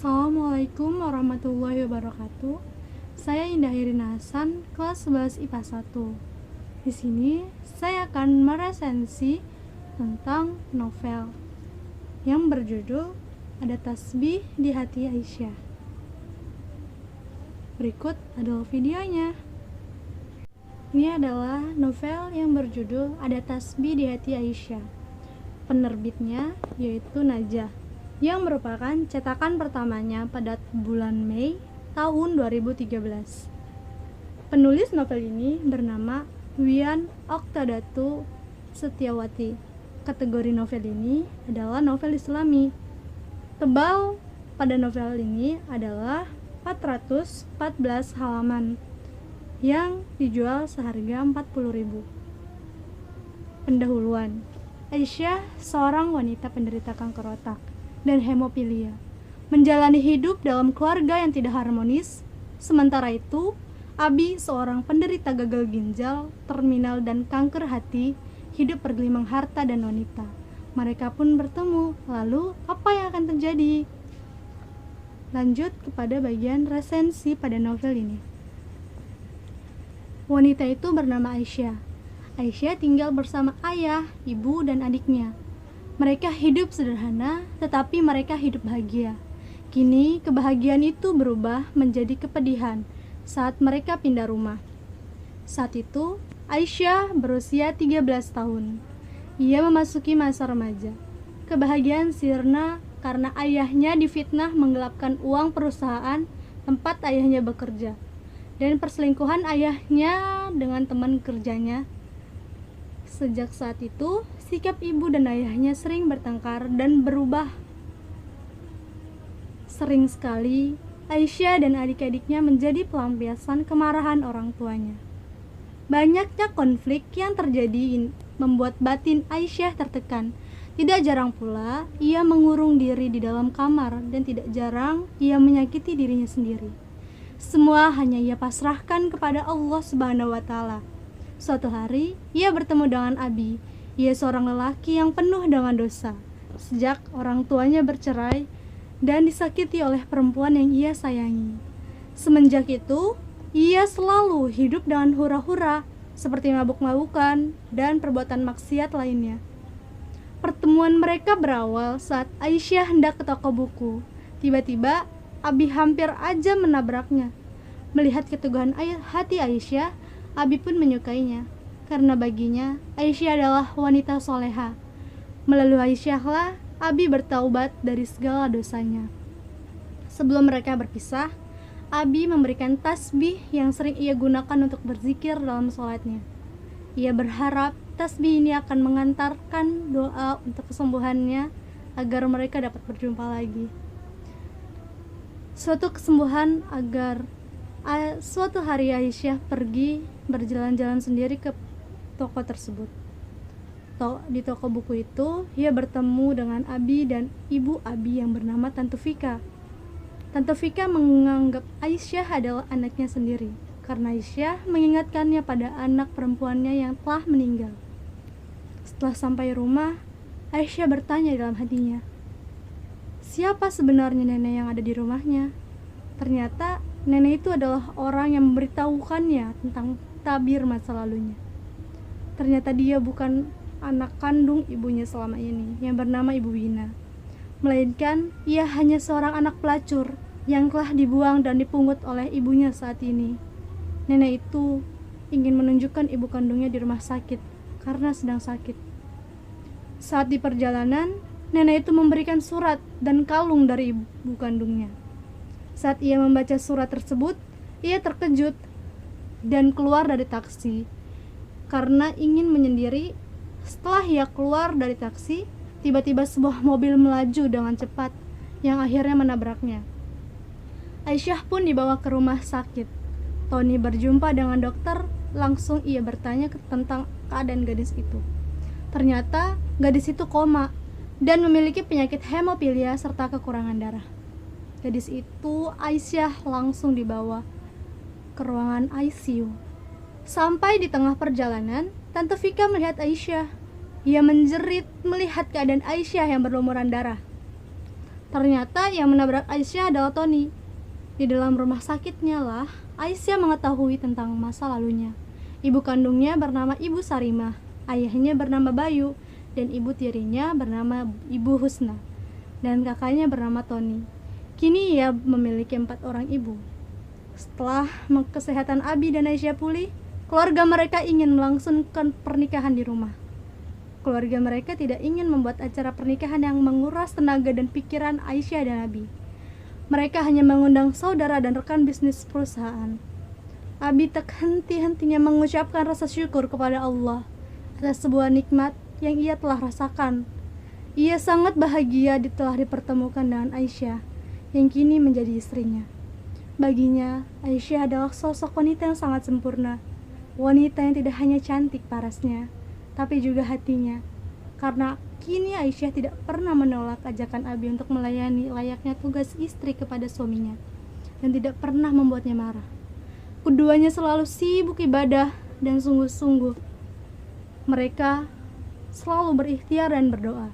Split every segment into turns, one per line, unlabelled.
Assalamualaikum warahmatullahi wabarakatuh. Saya Indah Irina Hasan, kelas 11 IPA 1. Di sini saya akan meresensi tentang novel yang berjudul Ada Tasbih di Hati Aisyah. Berikut adalah videonya. Ini adalah novel yang berjudul Ada Tasbih di Hati Aisyah. Penerbitnya yaitu Najah, yang merupakan cetakan pertamanya pada bulan Mei tahun 2013. Penulis novel ini bernama Wian Oktadatu Setiawati. Kategori novel ini adalah novel Islami. Tebal pada novel ini adalah 414 halaman yang dijual seharga 40.000. Pendahuluan. Aisyah seorang wanita penderita kanker otak dan hemofilia, menjalani hidup dalam keluarga yang tidak harmonis. Sementara itu, Abi, seorang penderita gagal ginjal, terminal dan kanker hati, hidup bergelimang harta dan wanita. Mereka pun bertemu. Lalu, apa yang akan terjadi? Lanjut kepada bagian resensi pada novel ini. Wanita itu bernama Aisyah. Aisyah tinggal bersama ayah, ibu, dan adiknya. Mereka hidup sederhana, tetapi mereka hidup bahagia. Kini, kebahagiaan itu berubah menjadi kepedihan saat mereka pindah rumah. Saat itu, Aisyah berusia 13 tahun. Ia memasuki masa remaja. Kebahagiaan sirna karena ayahnya difitnah menggelapkan uang perusahaan tempat ayahnya bekerja, dan perselingkuhan ayahnya dengan teman kerjanya. Sejak saat itu, sikap ibu dan ayahnya sering bertengkar dan berubah. Sering sekali, Aisyah dan adik-adiknya menjadi pelampiasan kemarahan orang tuanya. Banyaknya konflik yang terjadi membuat batin Aisyah tertekan. Tidak jarang pula, ia mengurung diri di dalam kamar dan tidak jarang ia menyakiti dirinya sendiri. Semua hanya ia pasrahkan kepada Allah Subhanahu wa Ta'ala. Suatu hari, ia bertemu dengan Abi. Ia seorang lelaki yang penuh dengan dosa. Sejak orang tuanya bercerai dan disakiti oleh perempuan yang ia sayangi. Semenjak itu, ia selalu hidup dengan hura-hura, seperti mabuk-mabukan dan perbuatan maksiat lainnya. Pertemuan mereka berawal saat Aisyah hendak ke toko buku. Tiba-tiba, Abi hampir aja menabraknya. Melihat keteguhan hati Aisyah, Abi pun menyukainya, karena baginya Aisyah adalah wanita soleha. Melalui Aisyahlah Abi bertaubat dari segala dosanya. Sebelum mereka berpisah, Abi memberikan tasbih yang sering ia gunakan untuk berzikir dalam sholatnya. Ia berharap tasbih ini akan mengantarkan doa untuk kesembuhannya agar mereka dapat berjumpa lagi. Suatu hari Aisyah pergi berjalan-jalan sendiri ke toko tersebut. Di toko buku itu, ia bertemu dengan Abi dan ibu Abi yang bernama Tante Vika. Tante Vika menganggap Aisyah adalah anaknya sendiri, karena Aisyah mengingatkannya pada anak perempuannya yang telah meninggal. Setelah sampai rumah, Aisyah bertanya dalam hatinya, siapa sebenarnya nenek yang ada di rumahnya? Ternyata nenek itu adalah orang yang memberitahukannya tentang tabir masa lalunya. Ternyata dia bukan anak kandung ibunya selama ini, yang bernama Ibu Wina, melainkan ia hanya seorang anak pelacur yang telah dibuang dan dipungut oleh ibunya saat ini. Nenek itu ingin menunjukkan ibu kandungnya di rumah sakit karena sedang sakit. Saat di perjalanan, nenek itu memberikan surat dan kalung dari ibu kandungnya. Saat ia membaca surat tersebut, ia terkejut dan keluar dari taksi karena ingin menyendiri. Setelah ia keluar dari taksi, tiba-tiba sebuah mobil melaju dengan cepat yang akhirnya menabraknya. Aisyah pun dibawa ke rumah sakit. Tony berjumpa dengan dokter. Langsung ia bertanya tentang keadaan gadis itu. Ternyata gadis itu koma dan memiliki penyakit hemofilia serta kekurangan darah. Gadis itu Aisyah langsung dibawa ke ruangan ICU. Sampai di tengah perjalanan, Tante Vika melihat Aisyah. Ia menjerit melihat keadaan Aisyah yang berlumuran darah. Ternyata yang menabrak Aisyah adalah Tony. Di dalam rumah sakitnya lah, Aisyah mengetahui tentang masa lalunya. Ibu kandungnya bernama Ibu Sarimah, ayahnya bernama Bayu, dan ibu tirinya bernama Ibu Husna, dan kakaknya bernama Tony. Kini ia memiliki 4 orang ibu. Setelah kesehatan Abi dan Aisyah pulih, keluarga mereka ingin melangsungkan pernikahan di rumah. Keluarga mereka tidak ingin membuat acara pernikahan yang menguras tenaga dan pikiran Aisyah dan Abi. Mereka hanya mengundang saudara dan rekan bisnis perusahaan. Abi tak henti-hentinya mengucapkan rasa syukur kepada Allah atas sebuah nikmat yang ia telah rasakan. Ia sangat bahagia telah dipertemukan dengan Aisyah, yang kini menjadi istrinya. Baginya, Aisyah adalah sosok wanita yang sangat sempurna. Wanita yang tidak hanya cantik parasnya, tapi juga hatinya. Karena kini Aisyah tidak pernah menolak ajakan Abi untuk melayani layaknya tugas istri kepada suaminya, dan tidak pernah membuatnya marah. Keduanya selalu sibuk ibadah dan sungguh-sungguh. Mereka selalu berikhtiar dan berdoa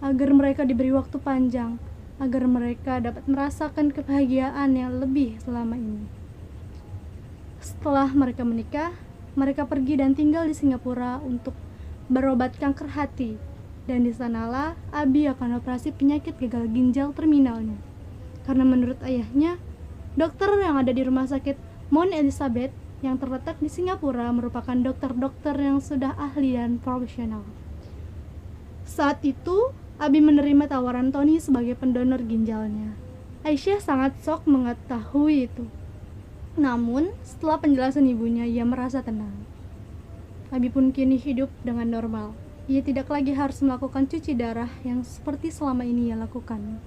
agar mereka diberi waktu panjang, agar mereka dapat merasakan kebahagiaan yang lebih selama ini. Setelah mereka menikah, mereka pergi dan tinggal di Singapura untuk berobat kanker hati, dan di sanalah Abi akan operasi penyakit gagal ginjal terminalnya. Karena menurut ayahnya, dokter yang ada di rumah sakit Mount Elizabeth yang terletak di Singapura merupakan dokter-dokter yang sudah ahli dan profesional. Saat itu, Abi menerima tawaran Tony sebagai pendonor ginjalnya. Aisyah sangat shock mengetahui itu. Namun, setelah penjelasan ibunya, ia merasa tenang. Abi pun kini hidup dengan normal. Ia tidak lagi harus melakukan cuci darah yang seperti selama ini ia lakukan.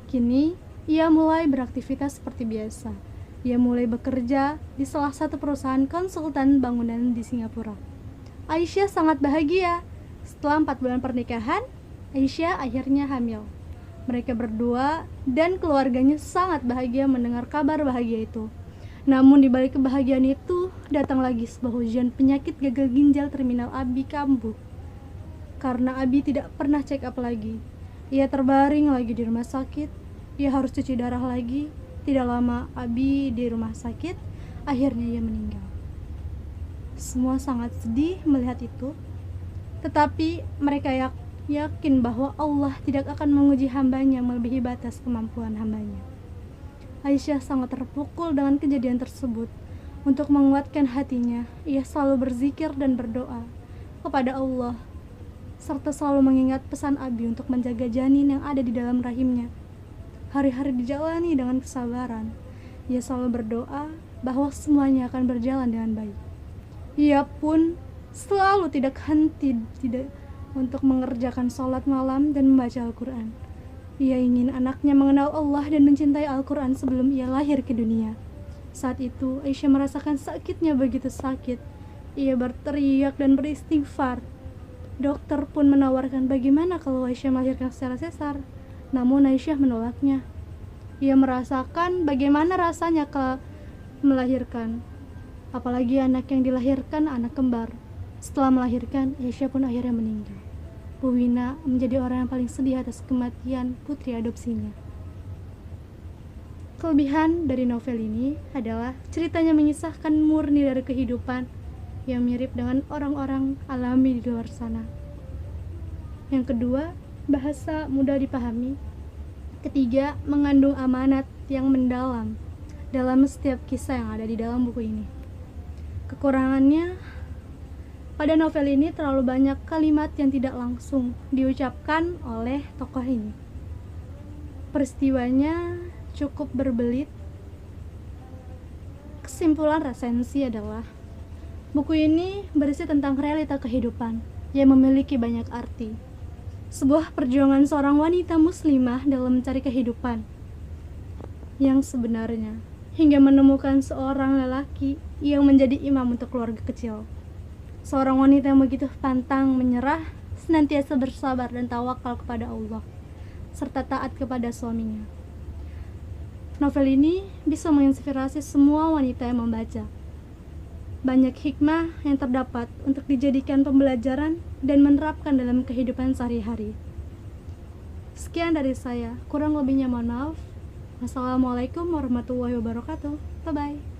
Kini, ia mulai beraktivitas seperti biasa. Ia mulai bekerja di salah satu perusahaan konsultan bangunan di Singapura. Aisyah sangat bahagia. Setelah 4 bulan pernikahan, Aisyah akhirnya hamil. Mereka berdua dan keluarganya sangat bahagia mendengar kabar bahagia itu. Namun di balik kebahagiaan itu, datang lagi sebuah ujian penyakit gagal ginjal terminal Abi kambuh. Karena Abi tidak pernah check up lagi. Ia terbaring lagi di rumah sakit. Ia harus cuci darah lagi. Tidak lama Abi di rumah sakit, akhirnya ia meninggal. Semua sangat sedih melihat itu. Tetapi mereka yakin bahwa Allah tidak akan menguji hambanya melebihi batas kemampuan hambanya. Aisyah sangat terpukul dengan kejadian tersebut. Untuk menguatkan hatinya, ia selalu berzikir dan berdoa kepada Allah, serta selalu mengingat pesan Abi untuk menjaga janin yang ada di dalam rahimnya. Hari-hari dijalani dengan kesabaran. Ia selalu berdoa bahwa semuanya akan berjalan dengan baik. Ia pun selalu tidak henti untuk mengerjakan sholat malam dan membaca Al-Quran. Ia ingin anaknya mengenal Allah dan mencintai Al-Quran sebelum ia lahir ke dunia. Saat itu, Aisyah merasakan sakitnya begitu sakit. Ia berteriak dan beristighfar. Dokter pun menawarkan bagaimana kalau Aisyah melahirkan secara sesar. Namun Aisyah menolaknya. Ia merasakan bagaimana rasanya melahirkan. Apalagi anak yang dilahirkan anak kembar. Setelah melahirkan, Aisyah pun akhirnya meninggal. Bu Wina menjadi orang yang paling sedih atas kematian putri adopsinya. Kelebihan dari novel ini adalah ceritanya mengisahkan murni dari kehidupan yang mirip dengan orang-orang alami di luar sana. Yang kedua, bahasa mudah dipahami. Ketiga, mengandung amanat yang mendalam dalam setiap kisah yang ada di dalam buku ini. Kekurangannya, pada novel ini terlalu banyak kalimat yang tidak langsung diucapkan oleh tokoh ini. Peristiwanya cukup berbelit. Kesimpulan resensi adalah buku ini berisi tentang realita kehidupan yang memiliki banyak arti. Sebuah perjuangan seorang wanita muslimah dalam mencari kehidupan yang sebenarnya, hingga menemukan seorang lelaki yang menjadi imam untuk keluarga kecil. Seorang wanita yang begitu pantang menyerah, senantiasa bersabar dan tawakal kepada Allah, serta taat kepada suaminya. Novel ini bisa menginspirasi semua wanita yang membaca. Banyak hikmah yang terdapat untuk dijadikan pembelajaran dan menerapkan dalam kehidupan sehari-hari. Sekian dari saya, kurang lebihnya mohon maaf. Wassalamualaikum warahmatullahi wabarakatuh. Bye bye.